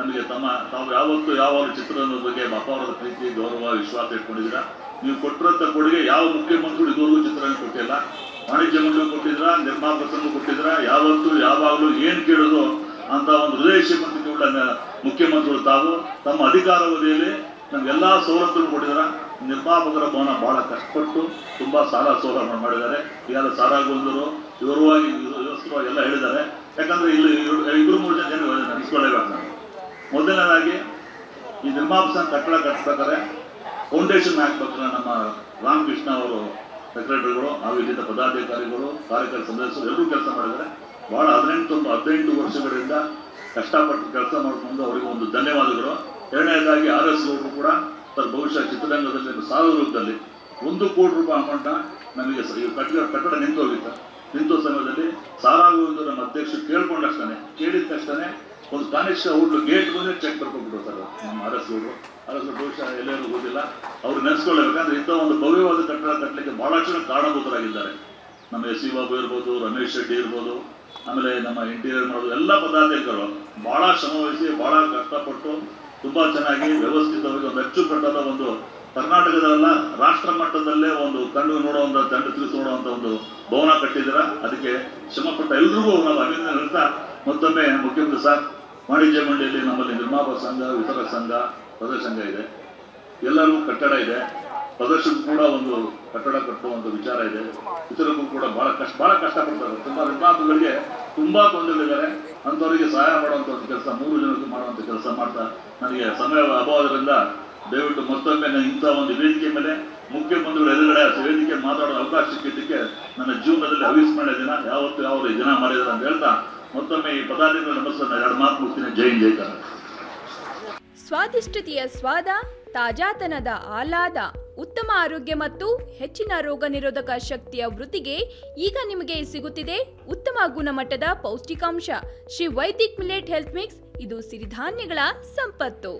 ನಮಗೆ ತಾವು ಯಾವಾಗ ಚಿತ್ರರಂಗದ ಬಗ್ಗೆ ಅಪಾರದ ಪ್ರೀತಿ ಗೌರವ ವಿಶ್ವಾಸ ಇಟ್ಕೊಂಡಿದ್ದೀರಾ. ನೀವು ಕೊಟ್ಟಿರೋಂಥ ಕೊಡುಗೆ ಯಾವ ಮುಖ್ಯಮಂತ್ರಿಗಳು ಇದುವರೆಗೂ ಚಿತ್ರರಂಗ ಕೊಟ್ಟಿಲ್ಲ. ವಾಣಿಜ್ಯ ಮಂಡಳಿ ಕೊಟ್ಟಿದ್ರ, ನಿರ್ಮಾಪಕ ಸಂಘ ಕೊಟ್ಟಿದ್ರ, ಯಾವಾಗಲೂ ಏನು ಕೇಳೋದು ಅಂತ ಒಂದು ಹೃದಯ ಶ್ರೀಮಂತಿಕೆ ಉಳ್ಳ ಮುಖ್ಯಮಂತ್ರಿಗಳು ತಾವು ತಮ್ಮ ಅಧಿಕಾರಾವಧಿಯಲ್ಲಿ ನಮಗೆಲ್ಲ ಸವಲತ್ತುಗಳು ಕೊಟ್ಟಿದ್ದಾರೆ. ನಿರ್ಮಾಪಕರ ಭವನ ಬಹಳ ಕಷ್ಟಪಟ್ಟು ತುಂಬ ಸೋಲ ಮಾಡಿದ್ದಾರೆ. ಈಗ ಸಾರಾಗೊಂದರು ವಿವರವಾಗಿ ಎಲ್ಲ ಹೇಳಿದ್ದಾರೆ. ಯಾಕಂದ್ರೆ ಇಲ್ಲಿ 2-3 ಜನ ನೆನೆಸ್ಕೊಳ್ಳೇಬೇಕು. ನಾನು ಮೊದಲನೇದಾಗಿ ಈ ನಿರ್ಮಾಪಕ ಸಂಘ ಕಟ್ಟಡ ಕಟ್ಟಬೇಕಾದ್ರೆ ಫೌಂಡೇಶನ್ ಹಾಕ್ಬೇಕಾದ್ರೆ ನಮ್ಮ ರಾಮಕೃಷ್ಣ ಅವರು ಸೆಕ್ರೆಟರಿಗಳು ಹಾಗೂ ಇಲ್ಲಿದ್ದ ಪದಾಧಿಕಾರಿಗಳು ಕಾರ್ಯಕರ್ತ ಸದಸ್ಯರು ಎಲ್ಲರೂ ಕೆಲಸ ಮಾಡಿದ್ದಾರೆ. ಬಹಳ 18 ವರ್ಷಗಳಿಂದ ಕಷ್ಟಪಟ್ಟು ಕೆಲಸ ಮಾಡಿಕೊಂಡು ಅವರಿಗೆ ಒಂದು ಧನ್ಯವಾದಗಳು. ಎರಡನೇದಾಗಿ RS ಗೌಡರು ಕೂಡ ಬಹುಶಃ ಚಿತ್ರರಂಗದಲ್ಲಿ ಸಾವಿರ ರೂಪದಲ್ಲಿ 1 ಕೋಟಿ ರೂಪಾಯಿ ಅಮೌಂಟ್ನ ನಮಗೆ ಕಟ್ಟಡ ನಿಂತ ಸಮಯದಲ್ಲಿ ಸಾರಾಗೋದು ನಮ್ಮ ಅಧ್ಯಕ್ಷರು ಕೇಳಿದ ತಕ್ಷಣ ಒಂದು ಕಾನಿಷ್ಠ ಹೋಟ್ಲು ಗೇಟ್ ಬಂದರೆ ಚೆಕ್ ಬರ್ಕೊಂಡ್ಬಿಟ್ಟು ಸರ್ ನಮ್ಮ RS ಗೌಡರು ಬಹುಶಃ ಎಲ್ಲರೂ ಗೊತ್ತಿಲ್ಲ. ಅವ್ರು ನೆನೆಸ್ಕೊಳ್ಳಬೇಕಂದ್ರೆ ಇಂಥ ಒಂದು ಭವ್ಯವಾದ ಕಟ್ಟಡ ಕಟ್ಟಲಿಕ್ಕೆ ಬಹಳಷ್ಟು ಜನ ಕಾರಣಭೂತರಾಗಿದ್ದಾರೆ. ನಮ್ಮ SC ಬಾಬು ಇರ್ಬೋದು, ರಮೇಶ್ ಶೆಟ್ಟಿ ಇರ್ಬೋದು, ಆಮೇಲೆ ನಮ್ಮ ಇಂಟೀರಿಯರ್ ಮಾಡೋದು ಎಲ್ಲ ಪದಾಧಿಕಾರಿಗಳು ಬಹಳ ಶ್ರಮವಹಿಸಿ ಬಹಳ ಕಷ್ಟಪಟ್ಟು ತುಂಬಾ ಚೆನ್ನಾಗಿ ವ್ಯವಸ್ಥಿತವಾಗಿ ಒಂದು ಅಚ್ಚುಕಟ್ಟಾದ ಒಂದು ಕರ್ನಾಟಕದಲ್ಲ ರಾಷ್ಟ್ರ ಮಟ್ಟದಲ್ಲೇ ಒಂದು ಕಣ್ಣು ನೋಡುವಂತ ತಿರುಗಿಸಿ ನೋಡುವಂತ ಒಂದು ಭವನ ಕಟ್ಟಿದ್ದೀರಾ. ಅದಕ್ಕೆ ಶ್ರಮಪಟ್ಟ ಎಲ್ರಿಗೂ ನಾವು ಅಭಿನಂದನೆ ಹೇಳ್ತಾ ಮತ್ತೊಮ್ಮೆ ಮುಖ್ಯಮಂತ್ರಿ ಸರ್, ವಾಣಿಜ್ಯ ಮಂಡಳಿಯಲ್ಲಿ ನಮ್ಮಲ್ಲಿ ನಿರ್ಮಾಪಕ ಸಂಘ, ವಿತರಕ ಸಂಘ, ಪ್ರದರ್ಶನ ಸಂಘ ಇದೆ, ಎಲ್ಲರಿಗೂ ಕಟ್ಟಡ ಇದೆ. ಪ್ರದರ್ಶನಕ್ಕೂ ಕೂಡ ಒಂದು ಕಟ್ಟಡ ಕಟ್ಟುವಂಥ ವಿಚಾರ ಇದೆ. ವಿತರಕರು ಕೂಡ ಬಹಳ ಕಷ್ಟಪಡ್ತಾರೆ. ತುಂಬಾ ನಿರ್ಮಾಪಕರಿಗೆ ತುಂಬಾ ತೊಂದರೆಗಳಿದ್ದಾರೆ. ಅಂಥವರಿಗೆ ಸಹಾಯ ಮಾಡುವಂಥ ಒಂದು ಕೆಲಸ 3 ಜನಕ್ಕೆ ಮಾಡುವಂಥ ಕೆಲಸ ಮಾಡ್ತಾ ನನಗೆ ಸಮಯ ಅಭಾವದಿಂದ ದಯವಿಟ್ಟು ಮತ್ತೊಮ್ಮೆ ಇಂಥ ಒಂದು ವೇದಿಕೆ ಮೇಲೆ ಮುಖ್ಯಮಂತ್ರಿಗಳ ಎದುರುಗಡೆ ವೇದಿಕೆ ಮಾತಾಡೋ ಅವಕಾಶ ಸಿಕ್ಕಿದ್ದಕ್ಕೆ ನನ್ನ ಜೀವನದಲ್ಲಿ ಅವಿಸ್ಮರಣೀಯ ದಿನ. ಯಾವ ದಿನ ಮಾಡಿದ್ದಾರೆ ಅಂತ ಹೇಳ್ತಾ ಮತ್ತೊಮ್ಮೆ ಈ ಪದಾಧಿಕಾರಿ ನಮಸ್ಕಾರ 2 ಮಾತು ಮುಗ್ತೀನಿ. ಜೈ ಹಿಂದ್, ಜೈ ಕರ್ನಾಟಕ. ಸ್ವಾದಿಷ್ಟತೆಯ ಸ್ವಾದ, ತಾಜಾತನದ ಆಹ್ಲಾದ, ಉತ್ತಮ ಆರೋಗ್ಯ ಮತ್ತು ಹೆಚ್ಚಿನ ರೋಗ ನಿರೋಧಕ ಶಕ್ತಿಯ ವೃದ್ಧಿಗೆ ಈಗ ನಿಮಗೆ ಸಿಗುತ್ತಿದೆ ಉತ್ತಮ ಗುಣಮಟ್ಟದ ಪೌಷ್ಟಿಕಾಂಶ Shri Vaidik millet health mix. ಇದು ಸಿರಿಧಾನ್ಯಗಳ ಸಂಪತ್ತು.